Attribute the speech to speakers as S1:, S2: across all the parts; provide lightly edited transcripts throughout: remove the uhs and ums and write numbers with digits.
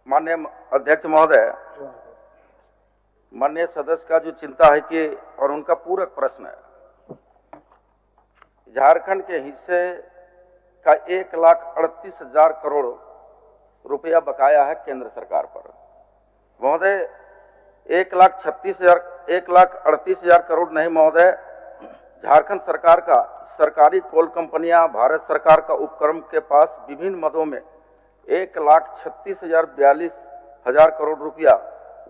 S1: माननीय अध्यक्ष महोदय, माननीय सदस्य का जो चिंता है कि और उनका पूरक प्रश्न है, झारखंड के हिस्से का 1,38,000 करोड़ रुपया बकाया है केंद्र सरकार पर। महोदय, 1,38,000 करोड़ नहीं महोदय, झारखंड सरकार का सरकारी कोल कंपनियां भारत सरकार का उपक्रम के पास विभिन्न मदों में 1,36,042 करोड़ रुपया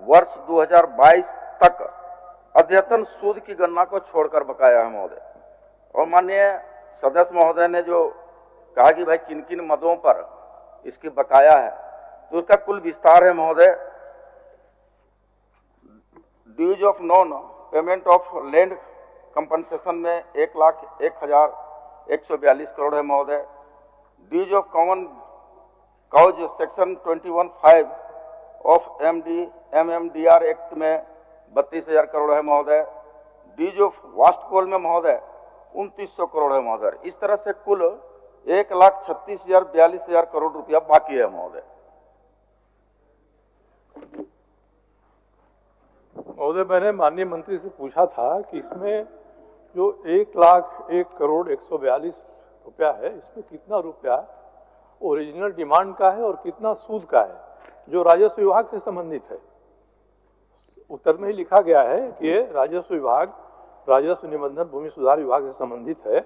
S1: वर्ष 2022 तक अद्यतन सूद की गणना को छोड़कर बकाया है महोदय। और माननीय सदस्य महोदय ने जो कहा कि भाई किन किन मदों पर इसकी बकाया है, तो उसका कुल विस्तार है महोदय। Dues of non payment of land compensation में 1,01,142 करोड़ है महोदय। Dues of common cause section 21(5) of MMDR act में 32,000 करोड़ है महोदय। ड्यूज ऑफ वास्ट कोल में महोदय 2,900 करोड़ है महोदय। इस तरह से कुल 1,36,042 करोड़ रुपया बाकी है महोदय।
S2: महोदय, मैंने माननीय मंत्री से पूछा था कि इसमें जो 1,01,142 रुपया है, इसमें कितना रुपया ओरिजिनल डिमांड का है और कितना सूद का है जो राजस्व विभाग से संबंधित है। उत्तर में ही लिखा गया है कि ये राजस्व विभाग, राजस्व निबंधन भूमि सुधार विभाग से संबंधित है,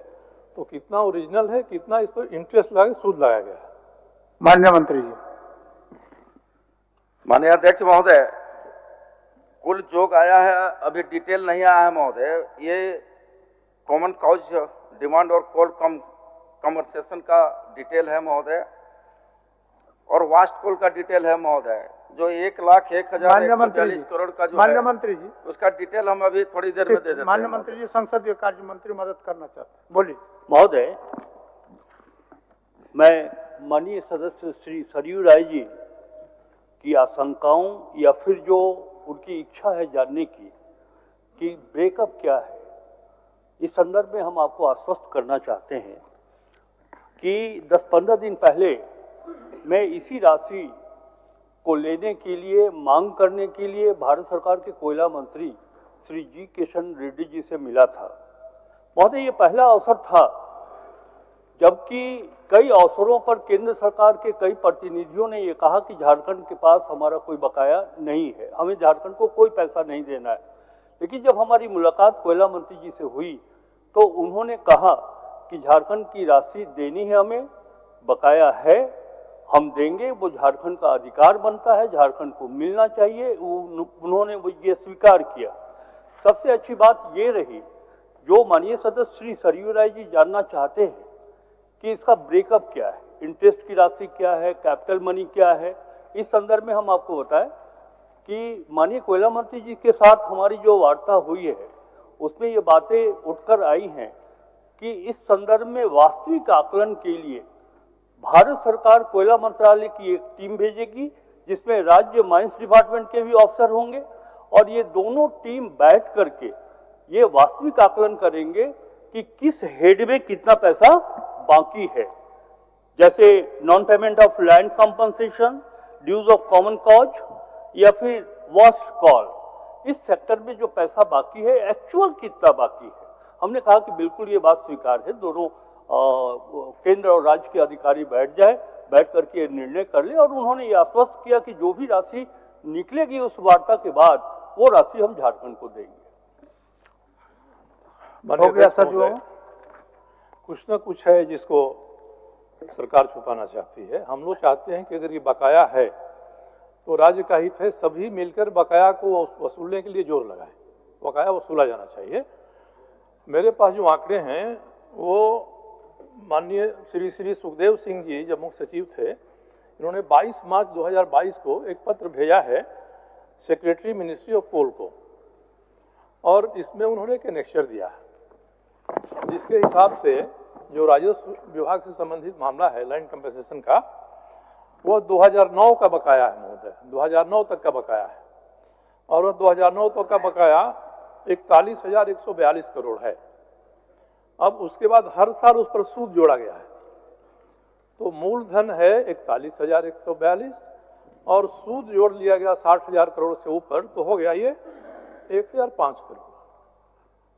S2: तो कितना ओरिजिनल है, कितना इस पर इंटरेस्ट लगा सूद लगाया गया है।
S3: माननीय मंत्री जी।
S1: माननीय अध्यक्ष महोदय, कुल जोग आया है, अभी डिटेल नहीं आया है महोदय। ये कॉमन काउज डिमांड और कोल कमर्सेशन का डिटेल है महोदय, और वास्ट कोल का डिटेल है महोदय। जो 1,01,142 करोड़ का जो
S3: माननीय मंत्री जी,
S1: उसका डिटेल हम अभी थोड़ी देर में दे देते हैं।
S3: माननीय मंत्री जी, संसदीय कार्य मंत्री मदद करना चाहते हैं, बोलिए।
S4: महोदय, मैं माननीय सदस्य श्री सरयू राय जी की आशंकाओं या फिर जो उनकी इच्छा है जानने की कि ब्रेकअप क्या है, इस संदर्भ में हम आपको आश्वस्त करना चाहते हैं कि 10-15 दिन पहले मैं इसी राशि को लेने के लिए, मांग करने के लिए भारत सरकार के कोयला मंत्री श्री जी किशन रेड्डी जी से मिला था। महोदय, ये पहला अवसर था, जबकि कई अवसरों पर केंद्र सरकार के कई प्रतिनिधियों ने ये कहा कि झारखंड के पास हमारा कोई बकाया नहीं है, हमें झारखंड को कोई पैसा नहीं देना है। लेकिन जब हमारी मुलाकात कोयला मंत्री जी से हुई तो उन्होंने कहा कि झारखंड की राशि देनी है, हमें बकाया है, हम देंगे, वो झारखंड का अधिकार बनता है, झारखंड को मिलना चाहिए। उन्होंने वो ये स्वीकार किया। सबसे अच्छी बात ये रही, जो माननीय सदस्य श्री सरयू राय जी जानना चाहते हैं कि इसका ब्रेकअप क्या है, इंटरेस्ट की राशि क्या है, कैपिटल मनी क्या है, इस संदर्भ में हम आपको बताएं कि माननीय कोयला मंत्री जी के साथ हमारी जो वार्ता हुई है उसमें ये बातें उठकर आई हैं कि इस संदर्भ में वास्तविक आकलन के लिए भारत सरकार कोयला मंत्रालय की एक टीम भेजेगी, जिसमें राज्य माइंस डिपार्टमेंट के भी ऑफिसर होंगे, और ये दोनों टीम बैठ करके ये वास्तविक आकलन करेंगे कि किस हेड में कितना पैसा बाकी है। जैसे non payment of land compensation, dues of common cause या फिर वास्ट कॉल, इस सेक्टर में जो पैसा बाकी है, एक्चुअल कितना बाकी है। हमने कहा कि बिल्कुल ये बात स्वीकार है, दोनों केंद्र और राज्य के अधिकारी बैठ जाए, बैठ करके निर्णय कर ले, और उन्होंने ये आश्वस्त किया कि जो भी राशि निकलेगी उस वार्ता के बाद वो राशि हम झारखंड को देंगे।
S2: हो गया सर, जो कुछ ना कुछ है जिसको सरकार छुपाना चाहती है। हम लोग चाहते हैं कि अगर ये बकाया है तो राज्य का हित है, सभी मिलकर बकाया को वसूलने के लिए जोर लगाएं, बकाया वसूला जाना चाहिए। मेरे पास जो आंकड़े हैं वो माननीय श्री सुखदेव सिंह जी जब मुख्य सचिव थे, इन्होंने 22 मार्च 2022 को एक पत्र भेजा है सेक्रेटरी मिनिस्ट्री ऑफ कोल को, और इसमें उन्होंने एक एनेक्सर दिया है जिसके हिसाब से जो राजस्व विभाग से संबंधित मामला है लैंड कंपनसेशन का, वो 2009 का बकाया है महोदय, 2009 तक का बकाया है, और वो 2009 तक का बकाया 41,142 करोड़ है। अब उसके बाद हर साल उस पर सूद जोड़ा गया है, तो मूलधन है 41,142, और सूद जोड़ लिया गया 60,000 करोड़ से ऊपर, तो हो गया ये 1,005 करोड़।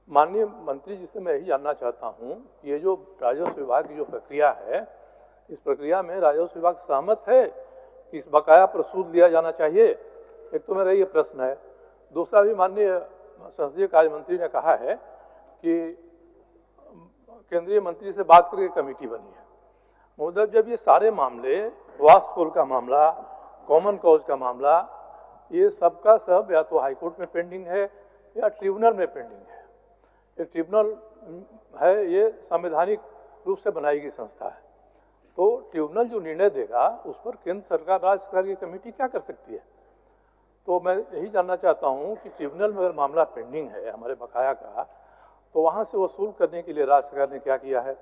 S2: माननीय मंत्री जी से मैं यही जानना चाहता हूँ, ये जो राजस्व विभाग की जो प्रक्रिया है, इस प्रक्रिया में राजस्व विभाग सहमत है कि इस बकाया पर सूद लिया जाना चाहिए? एक तो मेरा ये प्रश्न है। दूसरा भी माननीय संसदीय कार्य मंत्री ने कहा है कि केंद्रीय मंत्री से बात करके कमेटी बनी है। मतलब जब ये सारे मामले, वास्ट पोल का मामला, कॉमन कॉज का मामला, ये सबका सब या तो हाईकोर्ट में पेंडिंग है या ट्रिब्यूनल में पेंडिंग है। ये ट्रिब्यूनल है, ये संवैधानिक रूप से बनाई गई संस्था है, तो ट्रिब्यूनल जो निर्णय देगा उस पर केंद्र सरकार, राज्य सरकार की कमेटी क्या कर सकती है? तो मैं यही जानना चाहता हूँ कि ट्रिब्यूनल में अगर मामला पेंडिंग है हमारे बकाया का, तो वहाँ से वसूल करने के लिए राज्य सरकार ने क्या किया है?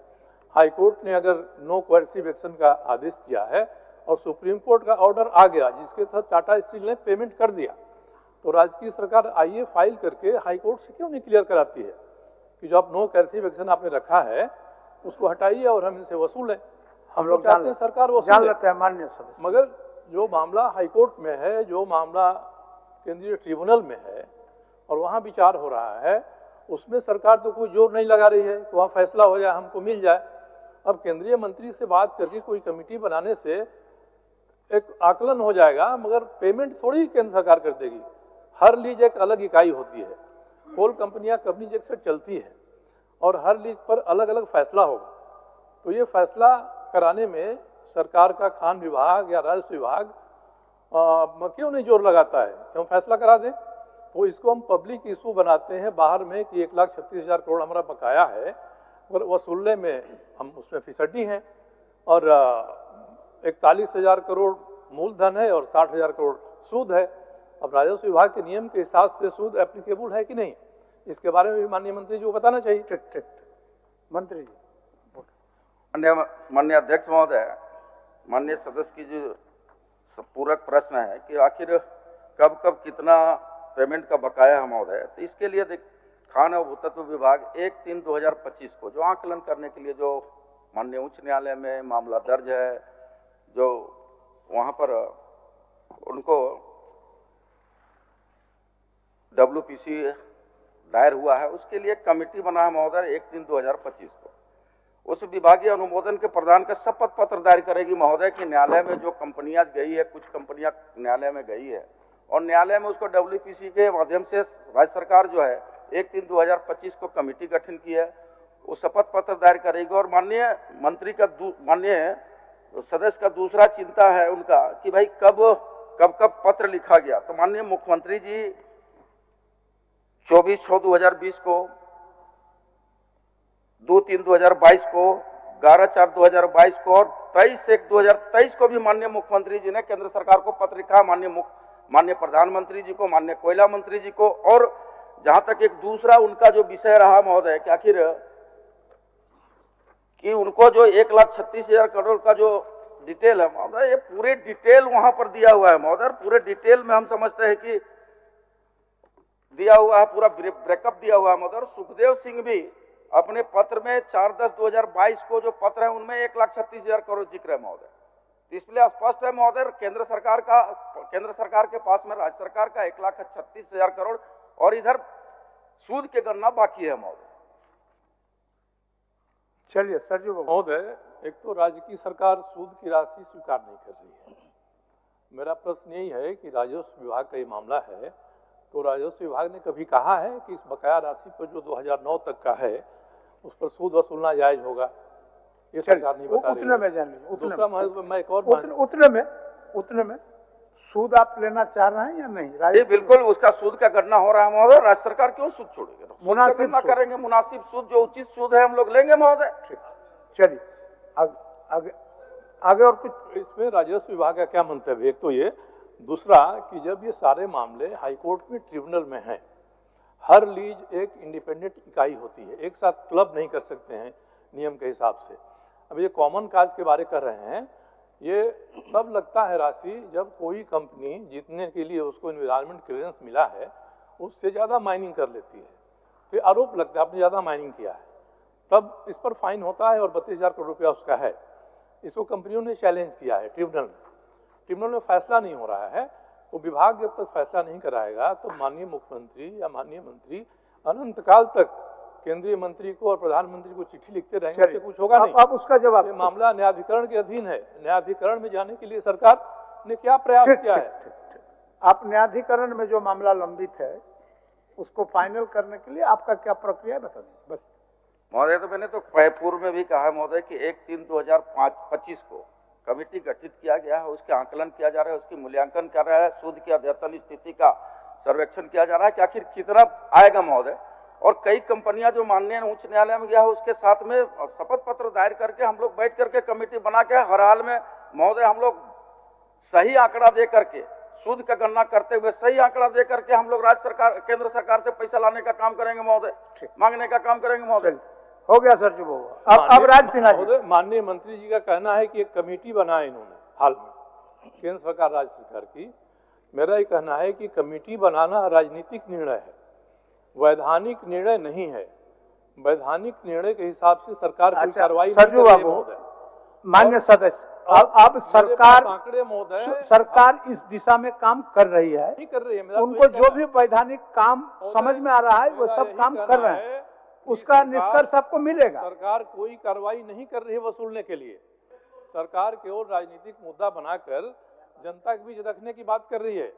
S2: हाईकोर्ट ने अगर नो कोएर्सिव एक्शन का आदेश किया है और सुप्रीम कोर्ट का ऑर्डर आ गया जिसके तहत टाटा स्टील ने पेमेंट कर दिया, तो राज्य की सरकार आइए फाइल करके हाईकोर्ट से क्यों नहीं क्लियर कराती है कि जो आप नो कोएर्सिव एक्शन आपने रखा है उसको हटाइए और हम इनसे वसूलें।
S3: हम लोग
S2: चाहते हैं सरकार
S3: जान
S2: वसूले,
S3: लेते हैं माननीय सदस्य।
S2: मगर जो मामला हाईकोर्ट में है, जो मामला केंद्रीय ट्रिब्यूनल में है और वहाँ विचार हो रहा है, उसमें सरकार तो कोई जोर नहीं लगा रही है कि वहाँ फैसला हो जाए, हमको मिल जाए। अब केंद्रीय मंत्री से बात करके कोई कमेटी बनाने से एक आकलन हो जाएगा, मगर पेमेंट थोड़ी केंद्र सरकार कर देगी। हर लीज एक अलग इकाई होती है, कोल कंपनियां कंपनी एक से चलती है और हर लीज पर अलग अलग फैसला होगा। तो ये फैसला कराने में सरकार का खान विभाग या राजस्व विभाग क्यों नहीं जोर लगाता है कि हम फैसला करा दें? तो इसको हम पब्लिक इशू बनाते हैं बाहर में कि 1,36,000 करोड़ हमारा बकाया है और वसूलने में हम उसमें फिसड्डी हैं, और 41,000 करोड़ मूलधन है और 60,000 करोड़ सूद है। अब राजस्व विभाग के नियम के हिसाब से सूद एप्लीकेबल है कि नहीं, इसके बारे में भी माननीय मंत्री जी को बताना चाहिए।
S3: ठीक मंत्री जी।
S1: माननीय अध्यक्ष महोदय, माननीय सदस्य की जो पूरक प्रश्न है कि आखिर कब कब कितना पेमेंट का बकाया है महोदय, तो इसके लिए खान और भूतत्व विभाग 1/3/2025 को जो आकलन करने के लिए जो माननीय उच्च न्यायालय में मामला दर्ज है, जो वहां पर उनको WPC दायर हुआ है, उसके लिए कमेटी बना है महोदय 1/3/2025 को। उस विभागीय अनुमोदन के प्रदान का शपथ पत्र दायर करेगी महोदय कि न्यायालय में जो कंपनियां गई है, कुछ कंपनियां न्यायालय में गई है और न्यायालय में उसको WPC के माध्यम से राज्य सरकार जो है 1/3/2025 को कमेटी गठन की है, वो शपथ पत्र दायर करेगी। और माननीय मंत्री का माननीय सदस्य का दूसरा चिंता है उनका कि भाई कब पत्र लिखा गया, तो माननीय मुख्यमंत्री जी 24/6/2020 को, 2/3/2022 को, 11/4/2022 को और 23/1/2023 को भी माननीय मुख्यमंत्री जी ने केंद्र सरकार को पत्र लिखा, माननीय प्रधानमंत्री जी को, माननीय कोयला मंत्री जी को। और जहां तक एक दूसरा उनका जो विषय रहा महोदय कि आखिर कि उनको जो 1,36,000 करोड़ का जो डिटेल है महोदय, ये पूरे डिटेल वहां पर दिया हुआ है महोदय। पूरे डिटेल में हम समझते हैं कि दिया हुआ है, पूरा ब्रेकअप दिया हुआ है महोदय। सुखदेव सिंह भी अपने पत्र में 4/10/2022 को जो पत्र है उनमें 1,36,000 करोड़ जिक्र है महोदय। इसलिए स्पष्ट है महोदय, केंद्र सरकार के पास में राज्य सरकार का 1,36,000 करोड़ और इधर सूद के गणना बाकी है महोदय।
S3: चलिए सरजू बाबू।
S2: महोदय, एक तो राज्य की सरकार सूद की राशि स्वीकार नहीं कर रही है। मेरा प्रश्न यही है कि राजस्व विभाग का ये मामला है, तो राजस्व विभाग ने कभी कहा है कि इस बकाया राशि पर जो 2009 तक का है उस पर सूद वसूलना जायज होगा? ये सरकार नहीं बता रही है।
S3: उतने में जान लीजिए,
S2: दूसरा मैं एक और
S3: उतने में सूद आप लेना चाह रहे हैं या नहीं?
S1: जी बिल्कुल, उसका सूद का गणना हो रहा है महोदय। राज्य सरकार क्यों सूद छोड़ेगी? मुनासिब करेंगे, मुनासिब सूद जो उचित सूद है हम लोग लेंगे महोदय।
S3: चलिए आगे और कुछ
S2: इसमें राजस्व विभाग का क्या मंतव्य? एक तो ये, दूसरा कि जब ये सारे मामले हाईकोर्ट में ट्रिब्यूनल में हैं, हर लीज एक इंडिपेंडेंट इकाई होती है, एक साथ क्लब नहीं कर सकते हैं नियम के हिसाब से। अब ये कॉमन काज के बारे कर रहे हैं, ये तब लगता है राशि जब कोई कंपनी जीतने के लिए उसको एनवायरमेंट क्लियरेंस मिला है, उससे ज़्यादा माइनिंग कर लेती है, तो आरोप लगता है आपने ज़्यादा माइनिंग किया है, तब इस पर फाइन होता है और 32,000 करोड़ रुपया उसका है। इसको कंपनियों ने चैलेंज किया है ट्रिब्यूनल में। ट्रिब्यूनल में फैसला नहीं हो रहा है, तो विभाग जब तक फैसला नहीं कराएगा तो माननीय मुख्यमंत्री या माननीय मंत्री अनंत काल तक केंद्रीय मंत्री को और प्रधानमंत्री को चिट्ठी लिखते रहेंगे, उससे कुछ होगा नहीं।
S3: आप उसका जवाब,
S2: ये मामला न्यायाधिकरण के अधीन है। न्यायाधिकरण में जाने के लिए सरकार ने क्या प्रयास किया है?
S3: आप न्यायाधिकरण में जो मामला लंबित है उसको फाइनल करने के लिए आपका क्या प्रक्रिया है बता दें बस।
S1: महोदय, तो मैंने तो पूर्व में भी कहा है महोदय कि 1/3/2025 को कमेटी गठित किया गया है, उसके आकलन किया जा रहा है, उसकी मूल्यांकन कर रहा है, सूद की अद्यतन स्थिति का सर्वेक्षण किया जा रहा है कि आखिर कितना आएगा महोदय। और कई कंपनियां जो माननीय उच्च न्यायालय में गया है उसके साथ में शपथ पत्र दायर करके हम लोग बैठ करके कमेटी बना के हर हाल में महोदय हम लोग सही आंकड़ा दे करके सूद का गणना करते हुए सही आंकड़ा दे करके हम लोग राज्य सरकार केंद्र सरकार से पैसा लाने का काम करेंगे महोदय, मांगने का काम करेंगे महोदय।
S3: हो गया सर जी, अब राज सिन्हा जी।
S2: माननीय मंत्री जी का कहना है कि एक कमेटी बनाए इन्होंने हाल में, केंद्र सरकार राज्य सरकार की। मेरा ये कहना है कि कमेटी बनाना राजनीतिक निर्णय है, वैधानिक निर्णय नहीं है। वैधानिक निर्णय के हिसाब से सरकार कोई कार्रवाई नहीं कर रही है।
S3: मान्य सदस्य, अब सरकार
S2: आंकड़े महोदय,
S3: सरकार इस दिशा में काम कर रही है,
S2: नहीं कर रही है।
S3: उनको जो भी वैधानिक काम समझ में आ रहा है वो सब काम कर रहे हैं, उसका निष्कर्ष आपको मिलेगा।
S2: सरकार कोई कार्रवाई नहीं कर रही है वसूलने के लिए। सरकार केवल राजनीतिक मुद्दा बनाकर जनता के बीच रखने की बात कर रही है।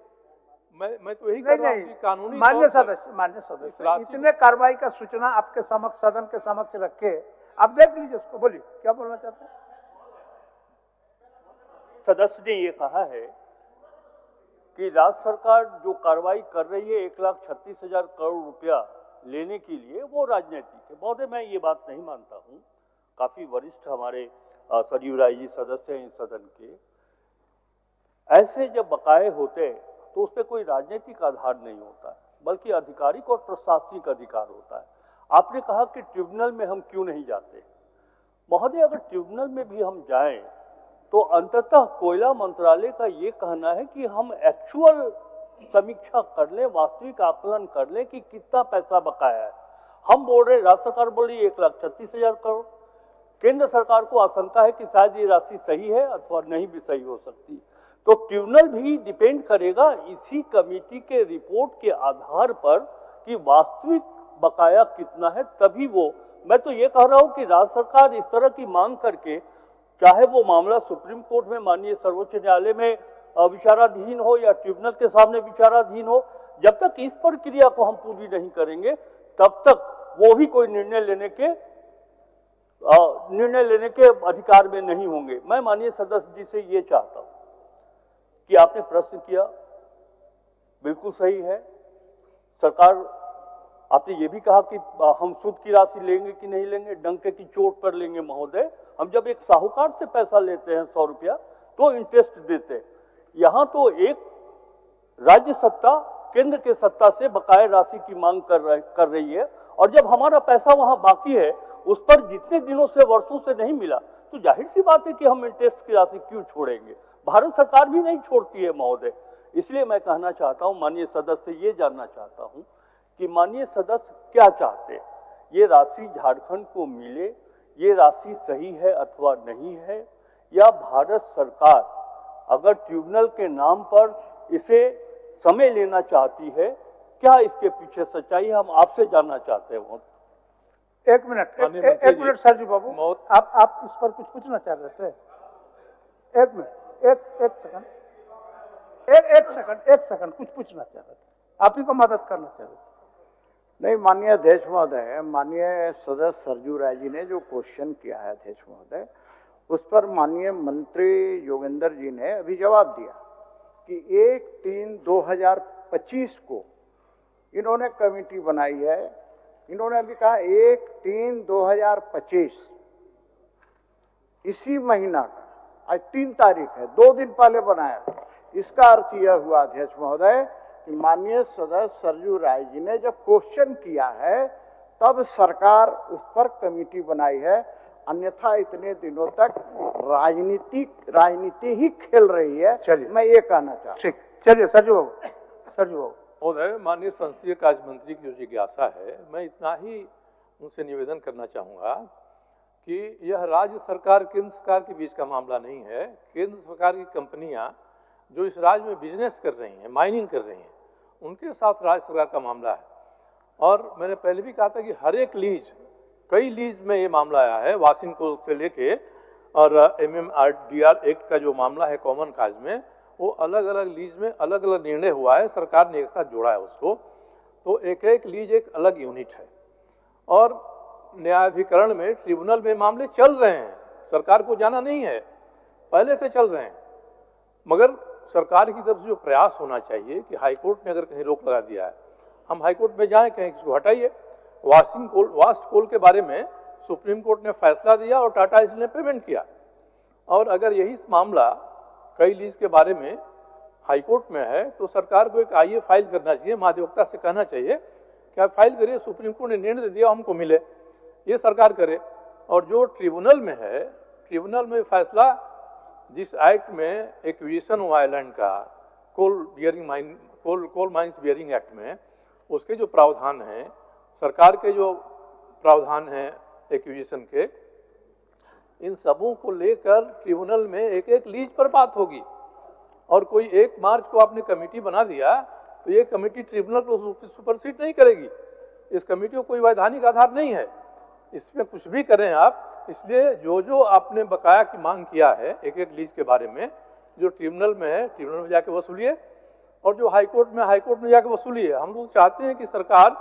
S2: मैं तो यही कह रहा हूं कि कानूनी
S3: मान्य सदस्य इतने कार्रवाई का सूचना आपके समक्ष सदन के समक्ष रखे, आप देख लीजिए उसको, बोलिए क्या बोलना चाहते हैं।
S4: सदस्य ने ये कहा है कि राज्य सरकार जो कार्रवाई कर रही है 1,36,000 करोड़ रुपया लेने के लिए, वो राजनीतिक है। महोदय, मैं ये बात नहीं मानता हूँ। काफी वरिष्ठ हमारे सरयू राय जी सदस्य हैं इस सदन के। ऐसे जब बकाये होते तो उस पर कोई राजनीतिक आधार नहीं होता है, बल्कि आधिकारिक और प्रशासनिक अधिकार होता है। आपने कहा कि ट्रिब्यूनल में हम क्यों नहीं जाते। महोदय, अगर ट्रिब्यूनल में भी हम जाएं तो अंततः कोयला मंत्रालय का ये कहना है कि हम एक्चुअल समीक्षा कर लें, वास्तविक आकलन कर लें कि कितना पैसा बकाया है। हम बोल रहे, राज्य सरकार बोल रही 1,36,000 करोड़। केंद्र सरकार को आशंका है कि शायद ये राशि सही है अथवा नहीं भी सही हो सकती। तो ट्रिब्यूनल भी डिपेंड करेगा इसी कमेटी के रिपोर्ट के आधार पर कि वास्तविक बकाया कितना है, तभी वो। मैं तो ये कह रहा हूं कि राज्य सरकार इस तरह की मांग करके, चाहे वो मामला सुप्रीम कोर्ट में माननीय सर्वोच्च न्यायालय में विचाराधीन हो या ट्रिब्यूनल के सामने विचाराधीन हो, जब तक इस प्रक्रिया को हम पूरी नहीं करेंगे तब तक वो भी कोई निर्णय लेने के अधिकार में नहीं होंगे। मैं माननीय सदस्य जी से ये चाहता हूं कि आपने प्रश्न किया, बिल्कुल सही है। सरकार, आपने ये भी कहा कि हम सूद की राशि लेंगे कि नहीं लेंगे, डंके की चोट पर लेंगे। महोदय, हम जब एक साहूकार से पैसा लेते हैं 100 रुपया तो इंटरेस्ट देते हैं। यहां तो एक राज्य सत्ता केंद्र के सत्ता से बकाया राशि की मांग कर रही है, और जब हमारा पैसा वहां बाकी है, उस पर जितने दिनों से वर्षों से नहीं मिला, तो जाहिर सी बात है कि हम इंटरेस्ट की राशि क्यों छोड़ेंगे। भारत सरकार भी नहीं छोड़ती है महोदय। इसलिए मैं कहना चाहता हूं, माननीय सदस्य से ये जानना चाहता हूं कि माननीय सदस्य क्या चाहते हैं, ये राशि झारखंड को मिले, ये राशि सही है अथवा नहीं है, या भारत सरकार अगर ट्रिब्यूनल के नाम पर इसे समय लेना चाहती है, क्या इसके पीछे सच्चाई है, हम आपसे जानना चाहते हैं।
S3: एक मिनट सर जी बाबू, आप इस पर कुछ पूछना चाह रहे थे? एक मिनट, एक सेकंड, कुछ पूछना चाह रहे थे, आप ही को मदद करना चाह रहे थे।
S5: नहीं, माननीय अध्यक्ष महोदय, माननीय सदस्य सरयू राय जी ने जो क्वेश्चन किया है अध्यक्ष महोदय, उस पर माननीय मंत्री योगेंद्र जी ने अभी जवाब दिया कि 1/3/2025 को इन्होंने कमेटी बनाई है। इन्होंने अभी कहा 1/3/2025, इसी महीना का आज 3 तारीख है, 2 दिन पहले बनाया। इसका अर्थ यह हुआ अध्यक्ष महोदय कि माननीय सदस्य सरयू राय जी ने जब क्वेश्चन किया है तब सरकार उस पर कमेटी बनाई है, अन्यथा इतने दिनों तक राजनीति ही खेल रही है।
S3: चलिए,
S5: मैं ये कहना चाहता हूँ।
S3: ठीक, चलिए सरयू बाबू।
S2: महोदय, माननीय संसदीय कार्य मंत्री की जो जिज्ञासा है, मैं इतना ही उनसे निवेदन करना चाहूँगा कि यह राज्य सरकार केंद्र सरकार के बीच का मामला नहीं है। केंद्र सरकार की कंपनियां जो इस राज्य में बिजनेस कर रही हैं, माइनिंग कर रही हैं, उनके साथ राज्य सरकार का मामला है। और मैंने पहले भी कहा था कि हर एक लीज, कई लीज में ये मामला आया है, वासिन को से लेके और MMRDR एक्ट का जो मामला है कॉमन काज में, वो अलग अलग लीज में अलग अलग निर्णय हुआ है, सरकार ने एक साथ जोड़ा है उसको। तो एक एक लीज एक अलग यूनिट है और न्यायाधिकरण में, ट्रिब्यूनल में मामले चल रहे हैं, सरकार को जाना नहीं है, पहले से चल रहे हैं। मगर सरकार की तरफ से जो प्रयास होना चाहिए कि हाईकोर्ट ने अगर कहीं रोक लगा दिया है, हम हाईकोर्ट में जाएं, कहें इसको हटाइए। वास्ट कोल के बारे में सुप्रीम कोर्ट ने फैसला दिया और टाटा स्टील ने पेमेंट किया। और अगर यही मामला कई लीज के बारे में हाईकोर्ट में है तो सरकार को एक आईए फाइल करना चाहिए, महाधिवक्ता से कहना चाहिए कि आप फाइल करिए, सुप्रीम कोर्ट ने निर्णय दिया हमको मिले, ये सरकार करे। और जो ट्रिब्यूनल में है, ट्रिब्यूनल में फैसला जिस एक्ट में एक्विजिशन हुआ है लैंड का, कोल माइंस बियरिंग एक्ट में, उसके जो प्रावधान हैं, सरकार के जो प्रावधान हैं एक्विजिशन के, इन सबों को लेकर ट्रिब्यूनल में एक एक लीज पर बात होगी। और कोई 1 मार्च को आपने कमेटी बना दिया तो ये कमेटी ट्रिब्यूनल को सुपरसीड नहीं करेगी। इस कमेटी को कोई वैधानिक आधार नहीं है, इसमें कुछ भी करें आप। इसलिए जो जो आपने बकाया की मांग किया है एक एक लीज के बारे में, जो ट्रिब्यूनल में है ट्रिब्यूनल में जाके वसूलिए, और जो हाईकोर्ट में जाके वसूलिए। हम लोग चाहते हैं कि सरकार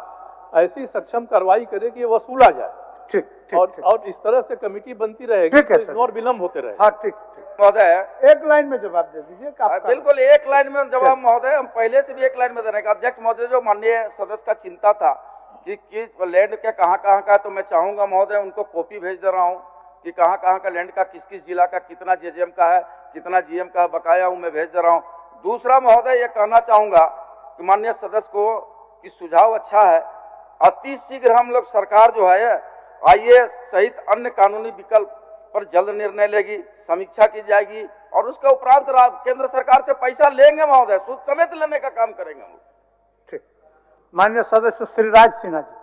S2: ऐसी सक्षम कार्रवाई करे कि ये वसूला जाए।
S3: ठीक,
S2: और इस तरह से कमेटी बनती रहेगी, तो और विलम्ब होते रहे।
S3: हाँ, ठीक
S1: महोदय,
S3: एक लाइन में जवाब दे दीजिए।
S1: बिल्कुल एक लाइन में जवाब महोदय, हम पहले से भी एक लाइन में देने का। अध्यक्ष महोदय, जो माननीय सदस्य का चिंता था कि लैंड के कहाँ का, तो मैं चाहूंगा महोदय उनको कॉपी भेज दे रहा हूँ कि कहाँ का लैंड का, किस किस जिला का, कितना जेजेएम का है, कितना जीएम का बकाया हूँ, मैं भेज दे रहा हूँ। दूसरा महोदय ये कहना चाहूंगा कि माननीय सदस्य को कि सुझाव अच्छा है, अति शीघ्र हम लोग सरकार जो है आईए सहित अन्य कानूनी विकल्प पर जल्द निर्णय लेगी, समीक्षा की जाएगी और उसके उपरांत केंद्र सरकार से पैसा लेंगे महोदय, सूद समेत लेने का काम करेंगे हम।
S3: ठीक, माननीय सदस्य श्री राज सिन्हा जी।